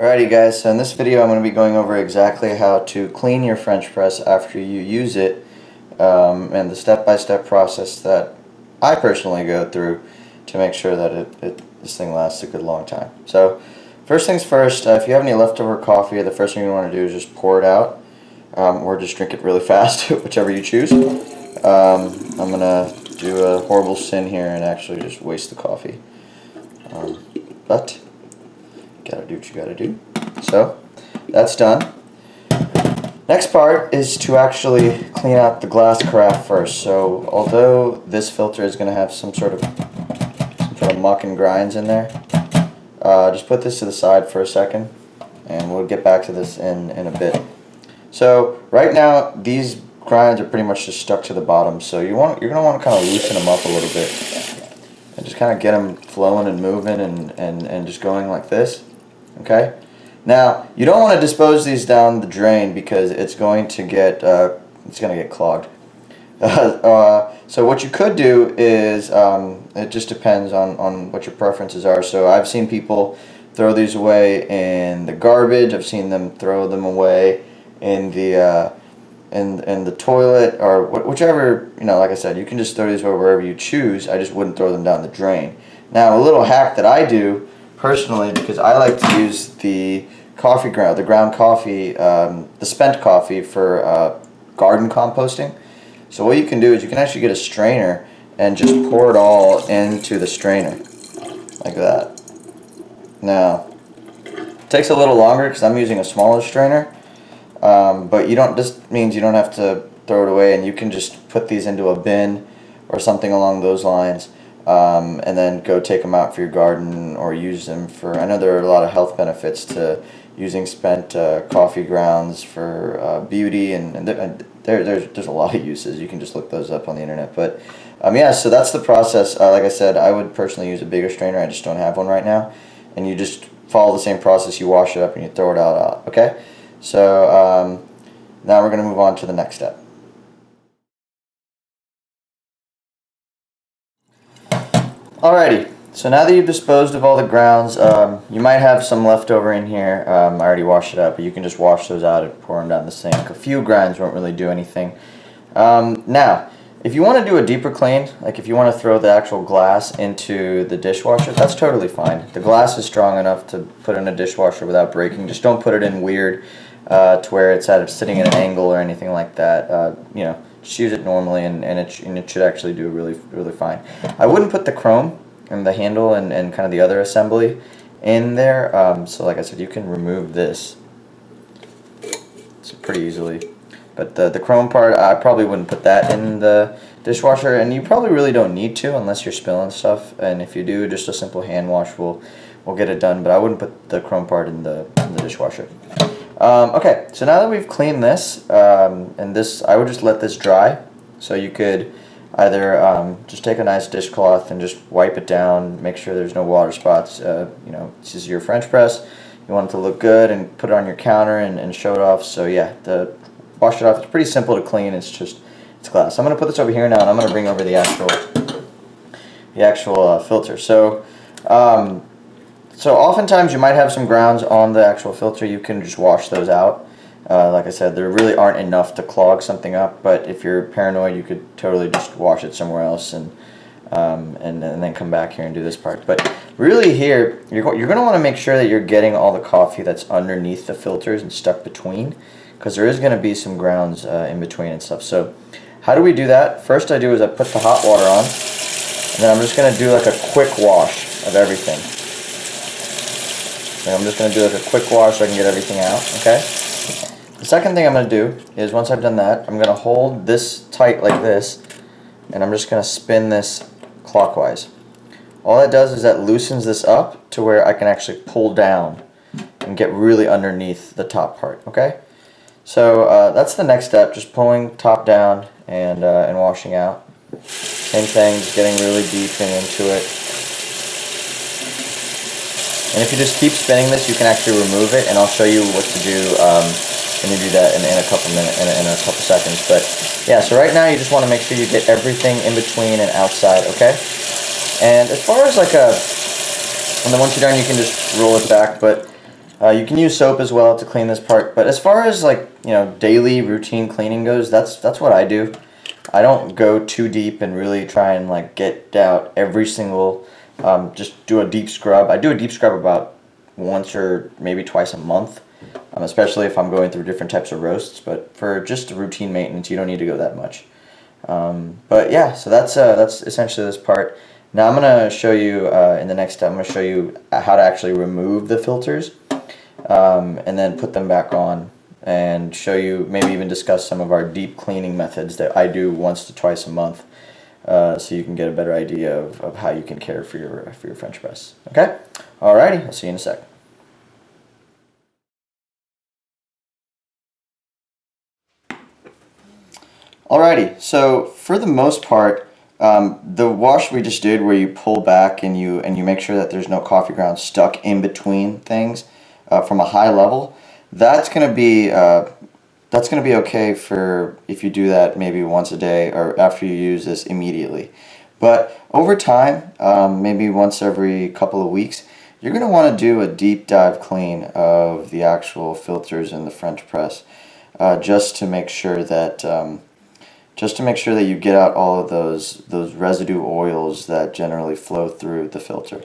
Alrighty guys, so in this video I'm going to be going over exactly how to clean your French press after you use it, and the step-by-step process that I personally go through to make sure that this thing lasts a good long time. So first things first, if you have any leftover coffee, the first thing you want to do is just pour it out, or just drink it really fast, whichever you choose. I'm going to do a horrible sin here and actually just waste the coffee, but gotta do what you gotta do. So that's done. Next part is to actually clean out the glass carafe first. So although this filter is gonna have some sort of muck and grinds in there, just put this to the side for a second, and we'll get back to this in a bit. So right now these grinds are pretty much just stuck to the bottom. So you're gonna want to kind of loosen them up a little bit, and just kind of get them flowing and moving and just going like this. Okay, now you don't want to dispose these down the drain because it's going to get clogged. So what you could do is, it just depends on what your preferences are. So I've seen people throw these away in the garbage. I've seen them throw them away in the toilet, or whichever, like I said, you can just throw these away wherever you choose. I just wouldn't throw them down the drain. Now a little hack that I do personally, because I like to use the coffee ground, the ground coffee, the spent coffee for garden composting. So what you can do is you can actually get a strainer and just pour it all into the strainer, like that. Now, it takes a little longer because I'm using a smaller strainer, but this means you don't have to throw it away, and you can just put these into a bin or something along those lines. And then go take them out for your garden or use them for, I know there are a lot of health benefits to using spent coffee grounds for beauty, and there's a lot of uses. You can just look those up on the internet. But yeah, so that's the process. Like I said, I would personally use a bigger strainer. I just don't have one right now. And you just follow the same process. You wash it up and you throw it out. Okay? So now we're going to move on to the next step. Alrighty, so now that you've disposed of all the grounds, you might have some left over in here. I already washed it up, but you can just wash those out and pour them down the sink. A few grinds won't really do anything. Now, if you want to do a deeper clean, like if you want to throw the actual glass into the dishwasher, that's totally fine. The glass is strong enough to put in a dishwasher without breaking. Just don't put it in weird to where it's sitting at an angle or anything like that. Just use it normally, and it should actually do really fine. I wouldn't put the chrome and the handle and kind of the other assembly in there. So like I said, you can remove this pretty easily. But the chrome part, I probably wouldn't put that in the dishwasher, and you probably really don't need to unless you're spilling stuff. And if you do, just a simple hand wash will get it done. But I wouldn't put the chrome part in the dishwasher. Okay, so now that we've cleaned this, and this, I would just let this dry. So you could either just take a nice dishcloth and just wipe it down, make sure there's no water spots. This is your French press. You want it to look good, and put it on your counter and show it off. So yeah, wash it off. It's pretty simple to clean. It's glass. I'm going to put this over here now, and I'm going to bring over the actual filter. So oftentimes you might have some grounds on the actual filter. You can just wash those out. Like I said, there really aren't enough to clog something up, but if you're paranoid, you could totally just wash it somewhere else and then come back here and do this part. But really here, you're going to want to make sure that you're getting all the coffee that's underneath the filters and stuck between, because there is going to be some grounds in between and stuff. So how do we do that? First I do is I put the hot water on, and then I'm just going to do like a quick wash of everything. And I'm just going to do like a quick wash so I can get everything out, okay? The second thing I'm going to do is, once I've done that, I'm going to hold this tight like this, and I'm just going to spin this clockwise. All that does is that loosens this up to where I can actually pull down and get really underneath the top part, okay? So that's the next step, just pulling top down and washing out. Same thing, just getting really deep and into it. And if you just keep spinning this, you can actually remove it, and I'll show you what to do when you do that in a couple minutes, in a couple seconds. But yeah, so right now you just want to make sure you get everything in between and outside, okay? And as far as and then once you're done, you can just roll it back. But You can use soap as well to clean this part, but as far as like, daily routine cleaning goes, that's what I do. I don't go too deep and really try and like get out every single, just do a deep scrub. I do a deep scrub about once or maybe twice a month, especially if I'm going through different types of roasts, but for just routine maintenance, you don't need to go that much. But yeah, so that's essentially this part. Now I'm going to show you, in the next step, I'm going to show you how to actually remove the filters, and then put them back on, and show you, maybe even discuss some of our deep cleaning methods that I do once to twice a month, so you can get a better idea of how you can care for your French press. Okay? Alrighty, I'll see you in a sec. Alrighty, so for the most part, the wash we just did, where you pull back and you make sure that there's no coffee grounds stuck in between things, from a high level, that's gonna be okay for if you do that maybe once a day or after you use this immediately. But over time, maybe once every couple of weeks, you're gonna want to do a deep dive clean of the actual filters in the French press, just to make sure that you get out all of those residue oils that generally flow through the filter.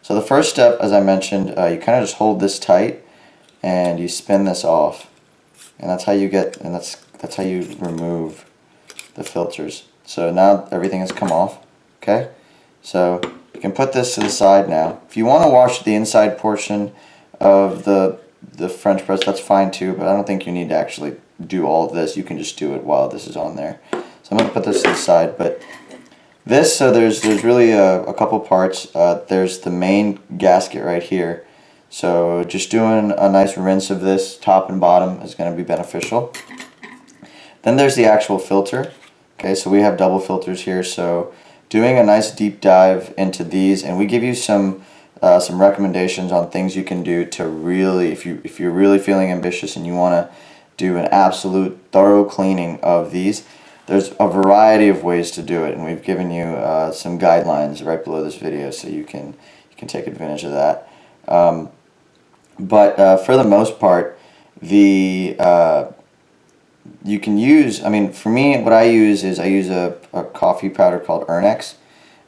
So the first step, as I mentioned, you kind of just hold this tight and you spin this off, and that's how you remove the filters. So now everything has come off. Okay, so you can put this to the side now. If you want to wash the inside portion of the French press, that's fine too, but I don't think you need to actually do all of this. You can just do it while this is on there. So I'm going to put this to the side, but this, so there's really a couple parts. There's the main gasket right here. So just doing a nice rinse of this top and bottom is going to be beneficial. Then there's the actual filter. Okay, so we have double filters here, so doing a nice deep dive into these, and we give you some recommendations on things you can do to really, if you're really feeling ambitious and you want to do an absolute thorough cleaning of these, there's a variety of ways to do it, and we've given you some guidelines right below this video, so you can take advantage of that. But for the most part, you can use, for me, what I use is a coffee powder called Ernex,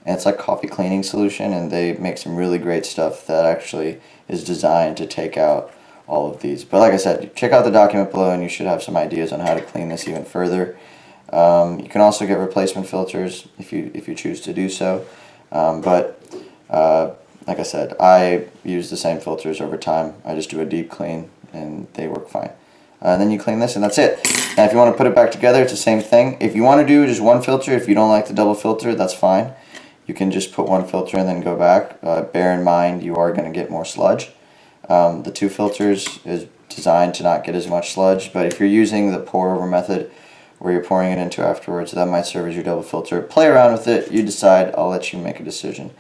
and it's like coffee cleaning solution, and they make some really great stuff that actually is designed to take out all of these. But like I said, check out the document below and you should have some ideas on how to clean this even further. You can also get replacement filters if you choose to do so, but like I said, I use the same filters over time. I just do a deep clean and they work fine. And then you clean this and that's it. And if you want to put it back together, it's the same thing. If you want to do just one filter, if you don't like the double filter, that's fine. You can just put one filter and then go back. Bear in mind you are going to get more sludge. The two filters is designed to not get as much sludge, but if you're using the pour over method where you're pouring it into afterwards, that might serve as your double filter. Play around with it, you decide, I'll let you make a decision.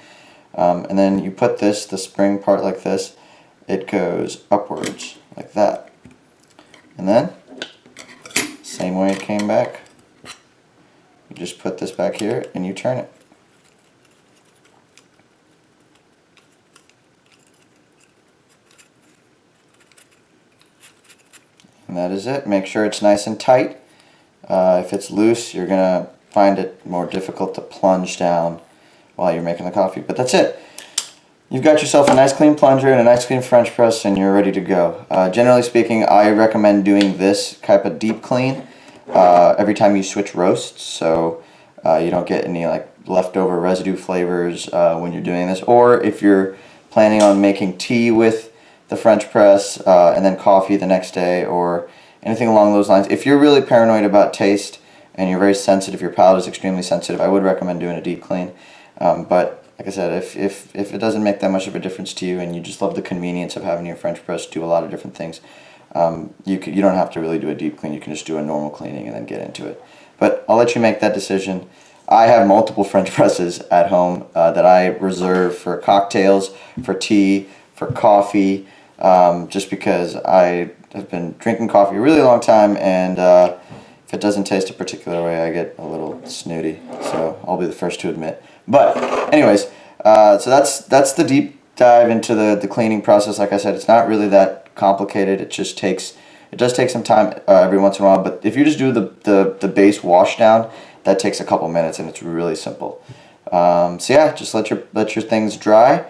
And then you put the spring part like this, it goes upwards like that. And then, same way it came back, you just put this back here and you turn it. And that is it. Make sure it's nice and tight. If it's loose, you're going to find it more difficult to plunge down while you're making the coffee. But that's it. You've got yourself a nice clean plunger and a nice clean French press and you're ready to go. Generally speaking, I recommend doing this type of deep clean every time you switch roasts, so you don't get any like leftover residue flavors when you're doing this. Or if you're planning on making tea with the French press and then coffee the next day or anything along those lines. If you're really paranoid about taste and you're very sensitive, your palate is extremely sensitive, I would recommend doing a deep clean. But like I said, if it doesn't make that much of a difference to you and you just love the convenience of having your French press do a lot of different things, you don't have to really do a deep clean. You can just do a normal cleaning and then get into it. But I'll let you make that decision. I have multiple French presses at home that I reserve for cocktails, for tea, for coffee, just because I have been drinking coffee a really long time, and if it doesn't taste a particular way, I get a little snooty. So I'll be the first to admit. But anyways, so that's the dive into the cleaning process. Like I said, it's not really that complicated. It does take some time every once in a while, but if you just do the base wash down, that takes a couple minutes and it's really simple. So yeah, just let your things dry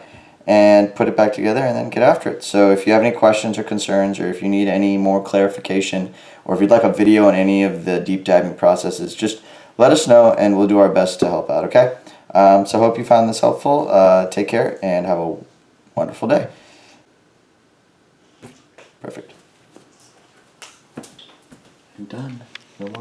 and put it back together and then get after it. So if you have any questions or concerns, or if you need any more clarification, or if you'd like a video on any of the deep diving processes, just let us know and we'll do our best to help out, okay? So I hope you found this helpful. Take care and have a wonderful day. Perfect. I'm done. No more.